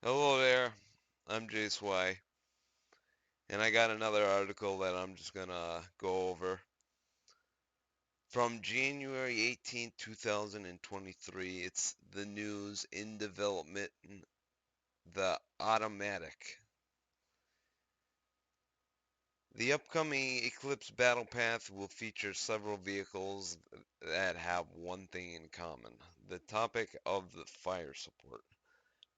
Hello there, I'm Jace Y, and I got another article that I'm just gonna go over. From January 18th, 2023, it's the news in development, the Automatic. The upcoming Eclipse Battle Path will feature several vehicles that have one thing in common, the topic of the fire support.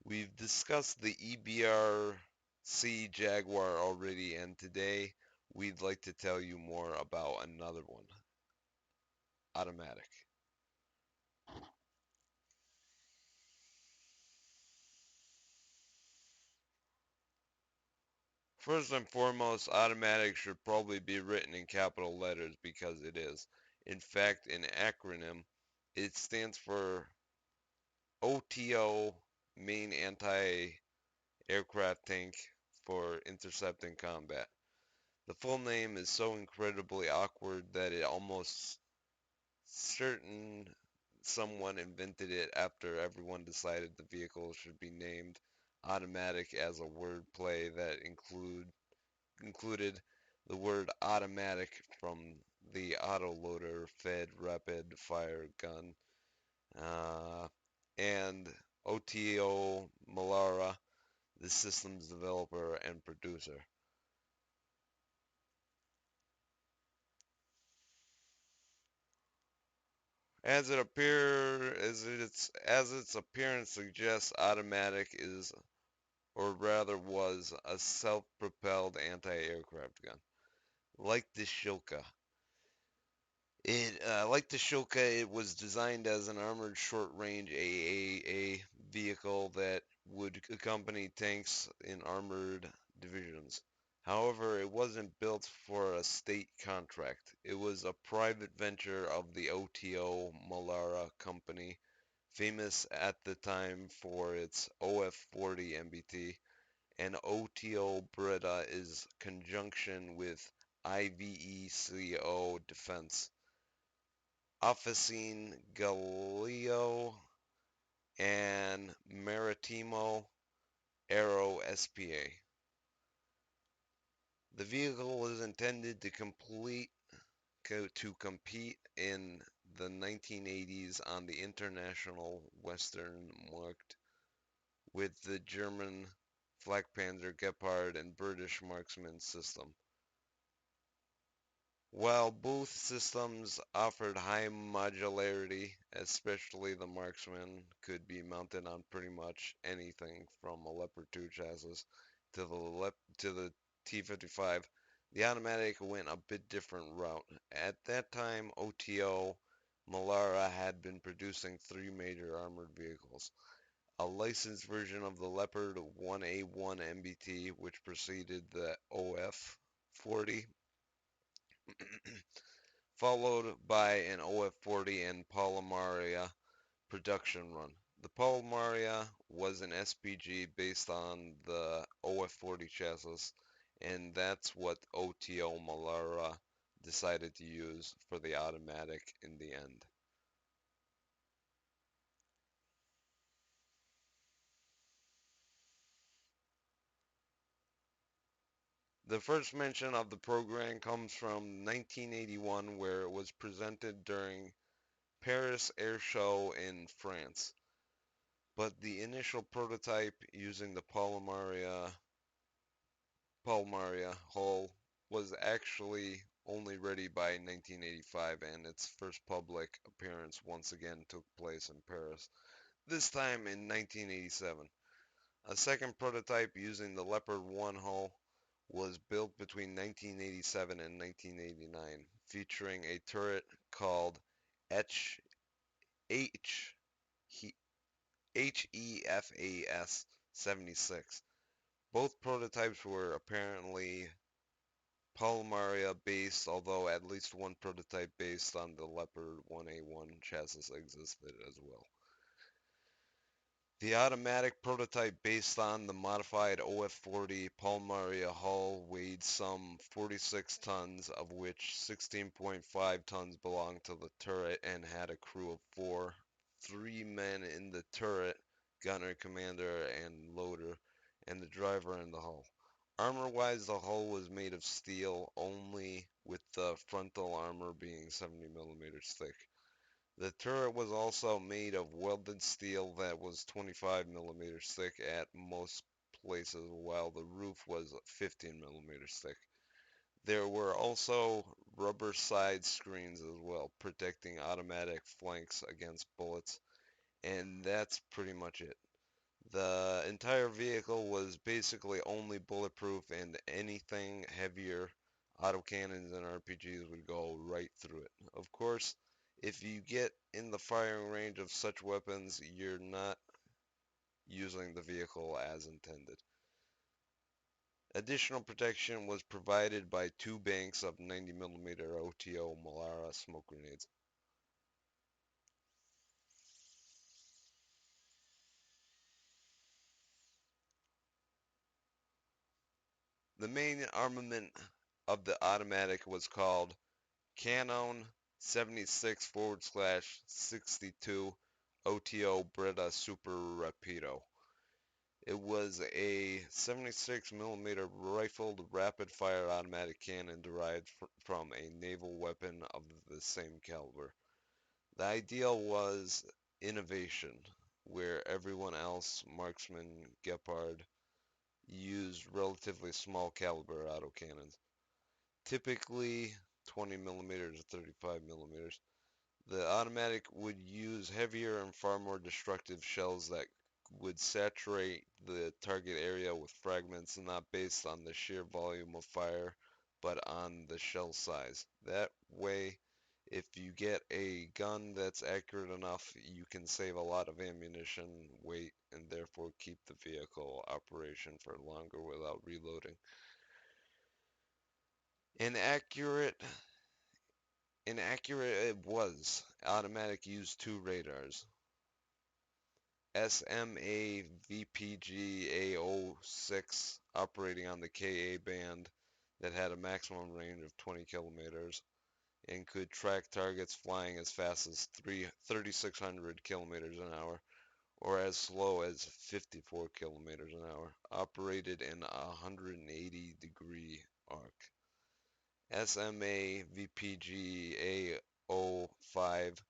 We've discussed the EBRC Jaguar already, and today we'd like to tell you more about another one, Automatic. First and foremost, Automatic should probably be written in capital letters because it is. In fact, an acronym, it stands for OTO, Main Anti-Aircraft Tank for Intercepting Combat. The full name is so incredibly awkward that it almost certain someone invented it after everyone decided the vehicle should be named Automatic as a word play that included the word automatic from the autoloader fed rapid fire gun, uh, and OTO Malara, the system's developer and producer. As its appearance suggests, Automatic is, or rather was, a self-propelled anti-aircraft gun. Like the Shilka. It was designed as an armored short-range AAA vehicle that would accompany tanks in armored divisions. However, it wasn't built for a state contract. It was a private venture of the OTO Malara company, famous at the time for its OF-40 MBT, and OTO Breda is conjunction with IVECO Defense, Officine Galileo, and Maritimo Aero SPA. The vehicle was intended to compete in the 1980s on the international Western market with the German Flakpanzer Gepard and British Marksman system. While both systems offered high modularity, especially the Marksman could be mounted on pretty much anything from a Leopard 2 chassis to the T-55, the Automatic went a bit different route. At that time, OTO Malara had been producing three major armored vehicles: a licensed version of the Leopard 1A1 MBT, which preceded the OF-40, followed by an OF-40 and Palmaria production run. The Palmaria was an SPG based on the OF-40 chassis, and that's what OTO Malara decided to use for the Automatic in the end. The first mention of the program comes from 1981, where it was presented during Paris Air Show in France. But the initial prototype using the Palmaria hull was actually only ready by 1985, and its first public appearance once again took place in Paris, this time in 1987. A second prototype using the Leopard 1 hull was built between 1987 and 1989, featuring a turret called H H HEFAS 76. Both prototypes were apparently Palmaria based, although at least one prototype based on the Leopard 1A1 chassis existed as well. The automatic prototype based on the modified OF-40 Palmaria hull weighed some 46 tons, of which 16.5 tons belonged to the turret and had a crew of four, three men in the turret gunner, commander, and loader, and the driver in the hull. Armor-wise, the hull was made of steel only, with the frontal armor being 70 millimeters thick. The turret was also made of welded steel that was 25 millimeters thick at most places, while the roof was 15 millimeters thick. There were also rubber side screens as well, protecting automatic flanks against bullets, and that's pretty much it. The entire vehicle was basically only bulletproof, and anything heavier, autocannons and RPGs would go right through it. Of course, if you get in the firing range of such weapons, you're not using the vehicle as intended. Additional protection was provided by two banks of 90mm OTO Malara smoke grenades. The main armament of the automatic was called Canon 76 / 62 OTO Breda Super Rapido. It was a 76mm rifled rapid-fire automatic cannon derived from a naval weapon of the same caliber. The ideal was innovation, where everyone else, marksman, Gepard, used relatively small caliber autocannons, typically 20 millimeters or 35 millimeters. The automatic would use heavier and far more destructive shells that would saturate the target area with fragments, not based on the sheer volume of fire, but on the shell size. That way, if you get a gun that's accurate enough, you can save a lot of ammunition, weight, and therefore keep the vehicle operation for longer without reloading. Inaccurate Inaccurate it was. Automatic used two radars. SMA VPG A06 operating on the Ka band that had a maximum range of 20 kilometers and could track targets flying as fast as 3,600 kilometers an hour or as slow as 54 kilometers an hour, operated in a 180-degree arc. SMA VPG A05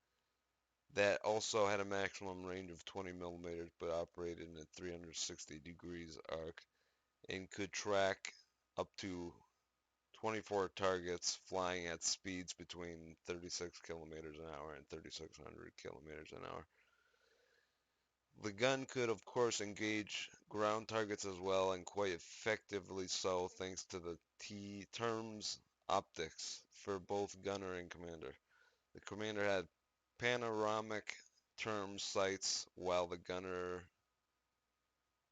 that also had a maximum range of 20 millimeters but operated in a 360 degrees arc and could track up to 24 targets flying at speeds between 36 kilometers an hour and 3600 kilometers an hour. The gun could of course engage ground targets as well, and quite effectively so, thanks to the terms optics for both gunner and commander. The commander had panoramic term sights, while the gunner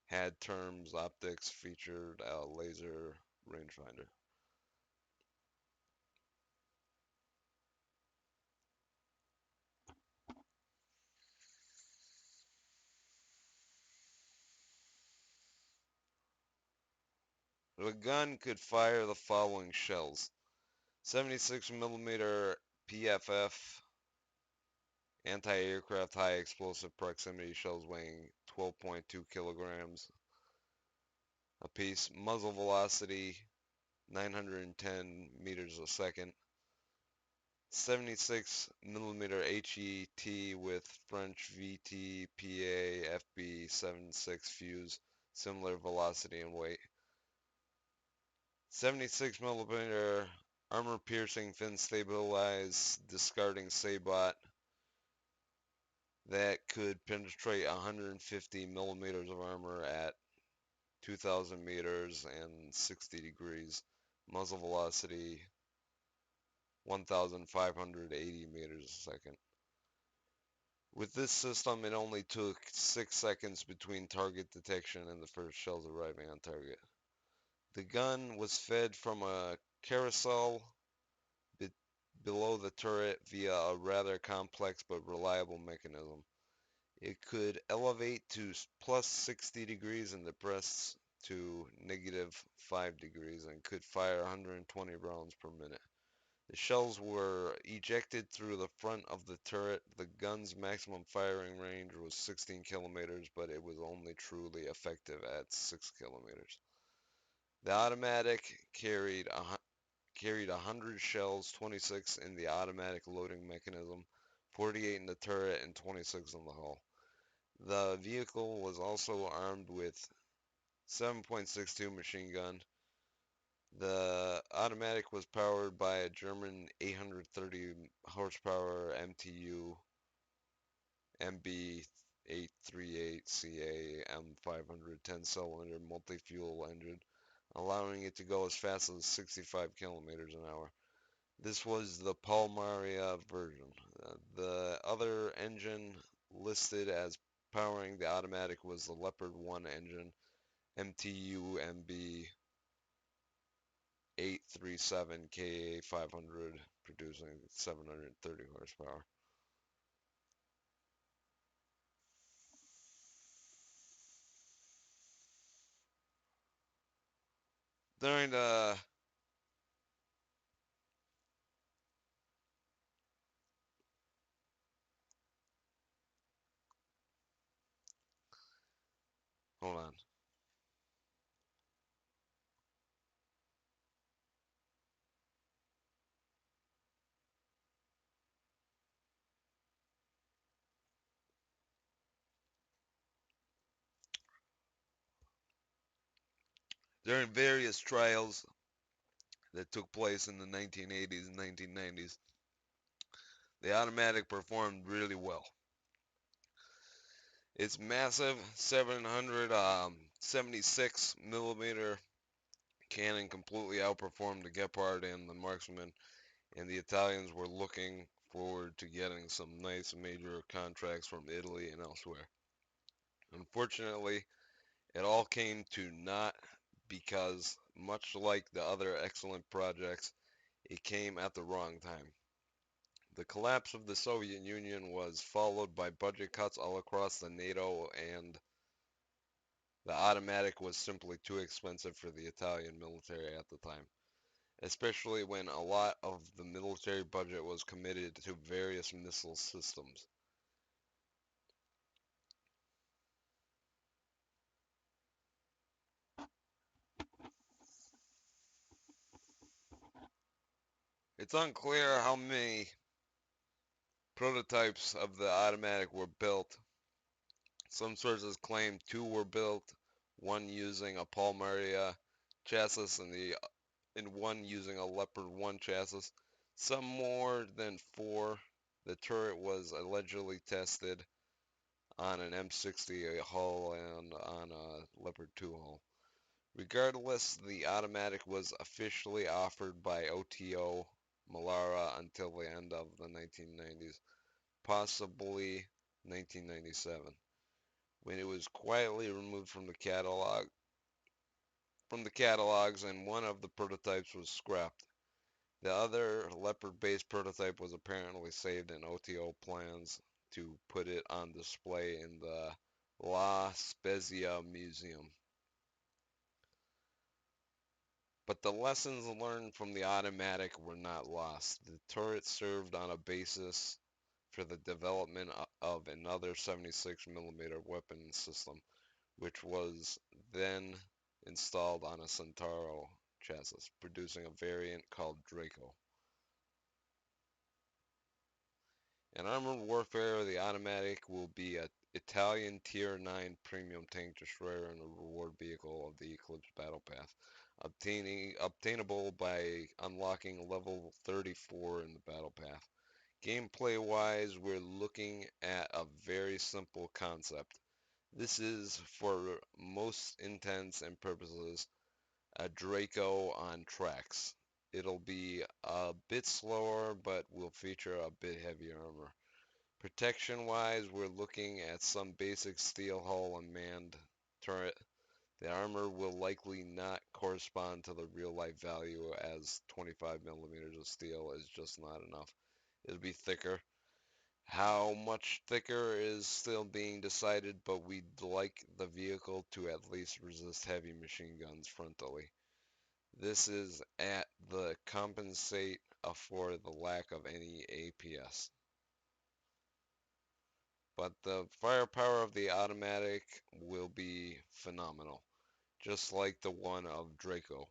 had terms optics featured a laser rangefinder. The gun could fire the following shells: 76 millimeter PFF anti-aircraft high explosive proximity shells weighing 12.2 kilograms apiece, muzzle velocity 910 meters a second, 76 millimeter HET with French VTPA FB76 fuse, similar velocity and weight, 76 millimeter armor piercing fin stabilized discarding sabot that could penetrate 150 millimeters of armor at 2,000 meters and 60 degrees, muzzle velocity 1,580 meters a second. With this system, it only took 6 seconds between target detection and the first shells arriving on target. The gun was fed from a carousel below the turret via a rather complex but reliable mechanism. It could elevate to plus 60 degrees and depress to negative 5 degrees and could fire 120 rounds per minute. The shells were ejected through the front of the turret. The gun's maximum firing range was 16 kilometers, but it was only truly effective at 6 kilometers. The automatic carried 100 shells, 26 in the automatic loading mechanism, 48 in the turret, and 26 in the hull. The vehicle was also armed with 7.62 machine gun. The automatic was powered by a German 830 horsepower MTU MB838CA M500 10-cylinder multi-fuel engine, allowing it to go as fast as 65 kilometers an hour. This was the Palmaria version. The other engine listed as powering the automatic was the Leopard 1 engine, MTU MB 837 KA 500, producing 730 horsepower. During the hold on. During various trials that took place in the 1980s and 1990s, the automatic performed really well. Its massive 776 millimeter cannon completely outperformed the Gepard and the Marksman, and the Italians were looking forward to getting some nice major contracts from Italy and elsewhere. Unfortunately, it all came to naught because, much like the other excellent projects, it came at the wrong time. The collapse of the Soviet Union was followed by budget cuts all across the NATO, and the automatic was simply too expensive for the Italian military at the time, especially when a lot of the military budget was committed to various missile systems. It's unclear how many prototypes of the automatic were built. Some sources claim two were built, one using a Palmaria chassis and one using a Leopard 1 chassis. Some more than four. The turret was allegedly tested on an M60 hull and on a Leopard 2 hull. Regardless, the automatic was officially offered by OTO Melara until the end of the 1990s, possibly 1997, when it was quietly removed from the catalogs, and one of the prototypes was scrapped. The other Leopard-based prototype was apparently saved in OTO plans to put it on display in the La Spezia Museum. But the lessons learned from the automatic were not lost. The turret served on a basis for the development of another 76 millimeter weapon system, which was then installed on a Centauro chassis, producing a variant called Draco. In armored warfare, the automatic will be an Italian Tier 9 premium tank destroyer and a reward vehicle of the Eclipse battle path, obtainable by unlocking level 34 in the battle path. Gameplay-wise, we're looking at a very simple concept. This is, for most intents and purposes, a Draco on tracks. It'll be a bit slower, but will feature a bit heavier armor. Protection-wise, we're looking at some basic steel hull and manned turret. The armor will likely not correspond to the real-life value, as 25 millimeters of steel is just not enough. It'll be thicker. How much thicker is still being decided, but we'd like the vehicle to at least resist heavy machine guns frontally. This is at the compensate for the lack of any APS. But the firepower of the automatic will be phenomenal, just like the one of Draco.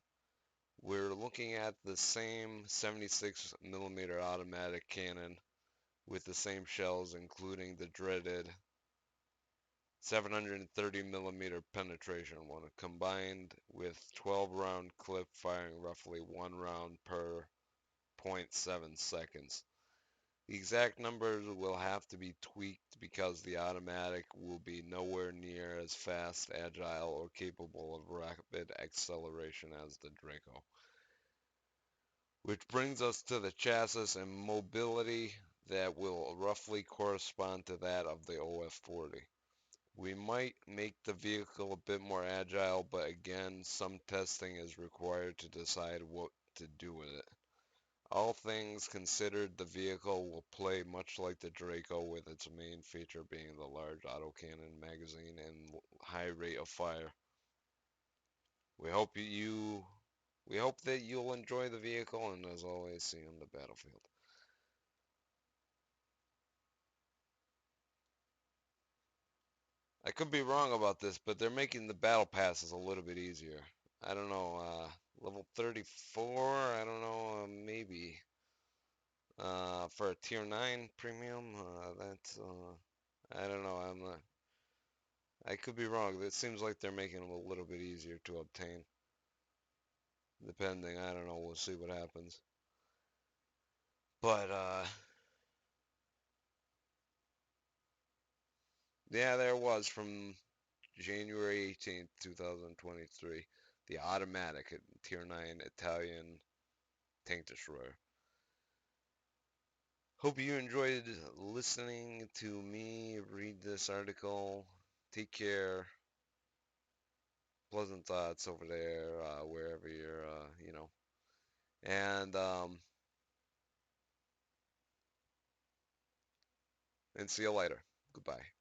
We're looking at the same 76 millimeter automatic cannon with the same shells, including the dreaded 730 millimeter penetration one, combined with 12 round clip firing roughly 1 round per .7 seconds. The exact numbers will have to be tweaked because the automatic will be nowhere near as fast, agile, or capable of rapid acceleration as the Draco. Which brings us to the chassis and mobility that will roughly correspond to that of the OF40. We might make the vehicle a bit more agile, but again, some testing is required to decide what to do with it. All things considered, the vehicle will play much like the Draco, with its main feature being the large autocannon magazine and high rate of fire. We hope you we hope that you'll enjoy the vehicle, and as always, see you on the battlefield. I could be wrong about this, but they're making the battle passes a little bit easier. I don't know, level 34, I don't know, maybe. For a tier 9 premium, I don't know, I could be wrong. It seems like they're making them a little bit easier to obtain. Depending, I don't know, we'll see what happens. But, yeah, there was from January 18th, 2023, the automatic tier 9 Italian tank destroyer. Hope you enjoyed listening to me read this article. Take care. Pleasant thoughts over there, wherever you're, and see you later. Goodbye.